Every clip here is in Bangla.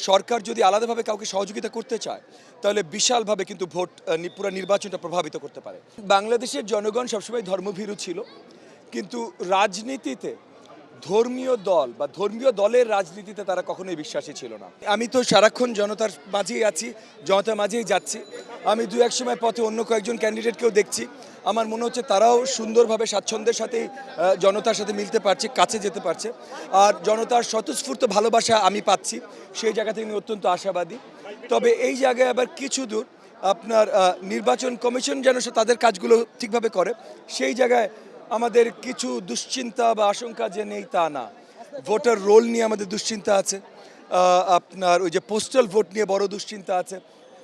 সরকার যদি আলাদাভাবে কাউকে সহযোগিতা করতে চায় তাহলে বিশালভাবে কিন্তু পুরো নির্বাচনটা প্রভাবিত করতে পারে। বাংলাদেশের জনগণ সবসময় ধর্মভীরু ছিল, কিন্তু রাজনীতিতে ধর্মীয় দল বা ধর্মীয় দলের রাজনীতিতে তারা কখনোই বিশ্বাসী ছিল না। আমি তো সারাক্ষণ জনতার মাঝেই আছি, জনতার মাঝেই যাচ্ছি। আমি দু এক সময় পথে অন্য কয়েকজন ক্যান্ডিডেটকেও দেখছি। আমার মনে হচ্ছে তারাও সুন্দরভাবে স্বাচ্ছন্দ্যের সাথেই জনতার সাথে মিলতে পারছে, কাছে যেতে পারছে। আর জনতার স্বতঃস্ফূর্ত ভালোবাসা আমি পাচ্ছি, সেই জায়গা থেকে আমি অত্যন্ত আশাবাদী। তবে এই জায়গায় আবার কিছু দূর আপনার নির্বাচন কমিশন যেন তাদের কাজগুলো ঠিকভাবে করে, সেই জায়গায় আমাদের কিছু দুশ্চিন্তা বা আশঙ্কা যে নেই তা না। ভোটার রোল নিয়ে আমাদের দুশ্চিন্তা আছে, আপনার ওই যে পোস্টাল ভোট নিয়ে বড় দুশ্চিন্তা আছে।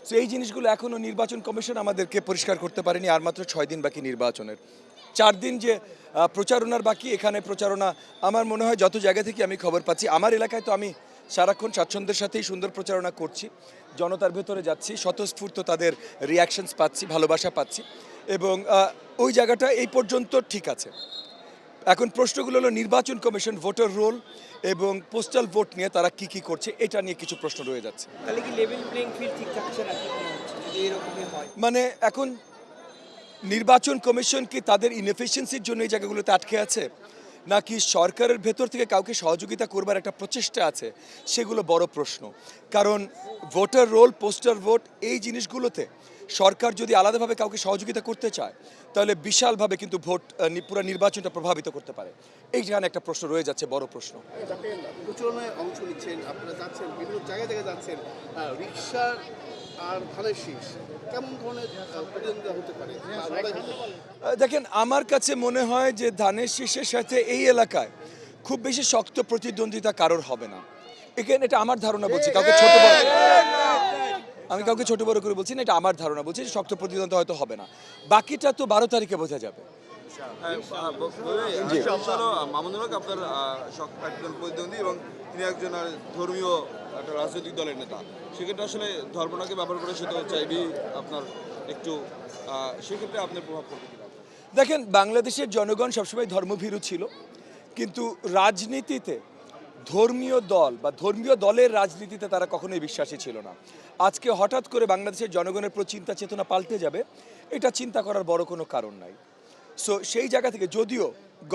তো এই জিনিসগুলো এখনও নির্বাচন কমিশন আমাদেরকে পরিষ্কার করতে পারেনি। আর মাত্র 6 দিন বাকি নির্বাচনের, 4 দিন যে প্রচারণার বাকি, এখানে প্রচারণা আমার মনে হয় যত জায়গা থেকে আমি খবর পাচ্ছি, আমার এলাকায় তো আমি সারাক্ষণ স্বাচ্ছন্দ্যের সাথেই সুন্দর প্রচারণা করছি, জনতার ভেতরে যাচ্ছি, স্বতঃস্ফূর্ত তাদের রিয়াকশনস পাচ্ছি, ভালোবাসা পাচ্ছি, এবং ওই জায়গাটা এই পর্যন্ত ঠিক আছে। এখন প্রশ্নগুলো হলো নির্বাচন কমিশন ভোটার রোল এবং পোস্টাল ভোট নিয়ে তারা কি করছে, এটা নিয়ে কিছু প্রশ্ন রয়ে যাচ্ছে। তাহলে কি লেভেল প্লেইং ফিল্ড ঠিক থাকছে না, কি মনে হচ্ছে যদি এরকমই হয়? মানে এখন নির্বাচন কমিশন কি তাদের ইনএফিসিয়েন্সির জন্য এই জায়গাগুলোতে আটকে আছে, নাকি সরকারের ভেতর থেকে কাউকে সহযোগিতা করবার একটা প্রচেষ্টা আছে, সেগুলো বড় প্রশ্ন। কারণ ভোটার রোল, পোস্টার ভোট, এই জিনিসগুলোতে সরকার যদি আলাদাভাবে কাউকে সহযোগিতা করতে চায় তাহলে বিশালভাবে কিন্তু পুরো নির্বাচনটা প্রভাবিত করতে পারে। এইখানে একটা প্রশ্ন রয়ে যাচ্ছে, বড় প্রশ্ন। প্রচারণায় অংশ নিচ্ছেন, আপনারা যাচ্ছেন, বিভিন্ন জায়গায় যাচ্ছেন, রিক্সা আর ধানের শীষ, কেমন ধরনের প্রতিদ্বন্দ্বিতা হতে পারে? দেখেন, আমার কাছে মনে হয় যে ধানের শীষের সাথে এই এলাকায় খুব বেশি শক্ত প্রতিদ্বন্দ্বিতা কারোর হবে না। এখানে এটা আমার ধারণা, বলছি কাউকে ছোট বড়, আমি কাউকে ছোট বড় করে বলছি না, এটা আমার ধারণা, বলছি যে শক্ত প্রতিদ্বন্দ্বিতা হয়তো হবে না। বাকিটা তো 12 তারিখে বোঝা যাবে। মামুনুল হক আপনার একজন প্রতিদ্বন্দ্বী এবং তিনি একজন ধর্মীয় একটা রাজনৈতিক দলের নেতা, সেক্ষেত্রে আসলে ধর্মটাকে ব্যবহার করে সে তো চাইবি আপনার একটু, সেক্ষেত্রে আপনার প্রভাব পড়বে কিনা? দেখেন, বাংলাদেশের জনগণ সবসময় ধর্মভীরু ছিল, কিন্তু রাজনীতিতে ধর্মীয় দল বা ধর্মীয় দলের রাজনীতিতে তারা কখনোই বিশ্বাসী ছিল না। আজকে হঠাৎ করে বাংলাদেশের জনগণের প্রতি চিন্তা চেতনা পাল্টে যাবে, এটা চিন্তা করার বড় কোনো কারণ নাই। সো সেই জায়গা থেকে যদিও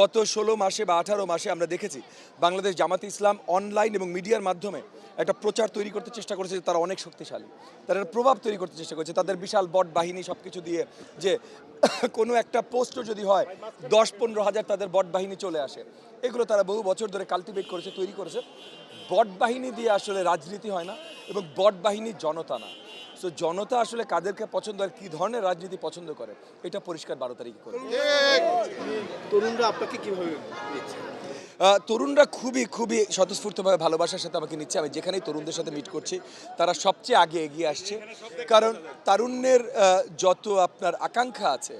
গত 16 মাসে বা 18 মাসে আমরা দেখেছি বাংলাদেশ জামাতে ইসলাম অনলাইন এবং মিডিয়ার মাধ্যমে একটা প্রচার তৈরি করতে চেষ্টা করেছে যে তারা অনেক শক্তিশালী, তারা একটা প্রভাব তৈরি করতে চেষ্টা করেছে তাদের বিশাল বট বাহিনী সব কিছু দিয়ে, যে কোনো একটা পোস্টও যদি হয় 10-15 হাজার তাদের বট বাহিনী চলে আসে। এগুলো তারা বহু বছর ধরে কাল্টিভেট করেছে, তৈরি করেছে। বট বাহিনী দিয়ে আসলে রাজনীতি হয় না, এবং বট বাহিনী জনতা না। সো জনতা আসলে কাদেরকে পছন্দ আর কী ধরনের রাজনীতি পছন্দ করে, এটা পরিষ্কার 12 তারিখে করে। তরুণরা আপনাকে কিভাবে নিচ্ছে? তরুণরা খুবই খুবই স্বতঃস্ফূর্তভাবে ভালোবাসার সাথে আমাকে নিচ্ছে। আমি যেখানেই তরুণদের সাথে মিট করছি তারা সবচেয়ে আগে এগিয়ে আসছে, কারণ তারুণ্যের যত আপনার আকাঙ্ক্ষা আছে,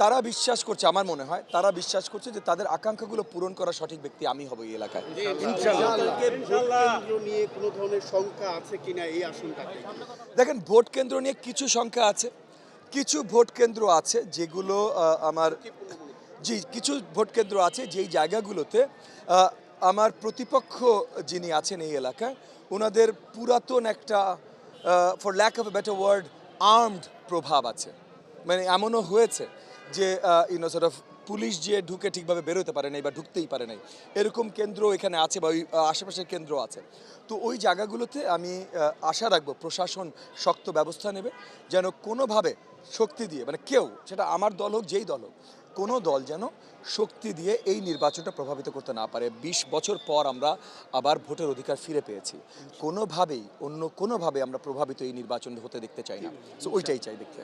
তারা বিশ্বাস করছে, আমার মনে হয় তারা বিশ্বাস করছে যে তাদের আকাঙ্ক্ষাগুলো পূরণ করা সঠিক ব্যক্তি আমি হব এই এলাকায়। নিয়ে কোনো ধরনের শঙ্কা আছে কিনা এই আশঙ্কাতে? দেখেন, ভোট কেন্দ্র নিয়ে কিছু শঙ্কা আছে, কিছু ভোট কেন্দ্র আছে যেগুলো কিছু ভোট কেন্দ্র আছে যেই জায়গাগুলোতে আমার প্রতিপক্ষ যিনি আছেন এই এলাকায়, ওনাদের পুরাতন একটা, for lack of a better word, armed প্রভাব আছে। মানে এমনও হয়েছে যে সর্ট অফ পুলিশ যে ঢুকে ঠিকভাবে বেরোতে পারে নাই বা ঢুকতেই পারে নাই, এরকম কেন্দ্র এখানে আছে বা ওই আশেপাশের কেন্দ্র আছে। তো ওই জায়গাগুলোতে আমি আশা রাখবো প্রশাসন শক্ত ব্যবস্থা নেবে, যেন কোনোভাবে শক্তি দিয়ে, মানে কেউ, সেটা আমার দল হোক যেই দল হোক, কোনো দল যেন শক্তি দিয়ে এই নির্বাচনটা প্রভাবিত করতে না পারে। 20 বছর পর আমরা আবার ভোটের অধিকার ফিরে পেয়েছি, কোনোভাবেই অন্য কোনোভাবে আমরা প্রভাবিত এই নির্বাচন হতে দেখতে চাই না। সো ওইটাই চাই দেখতে।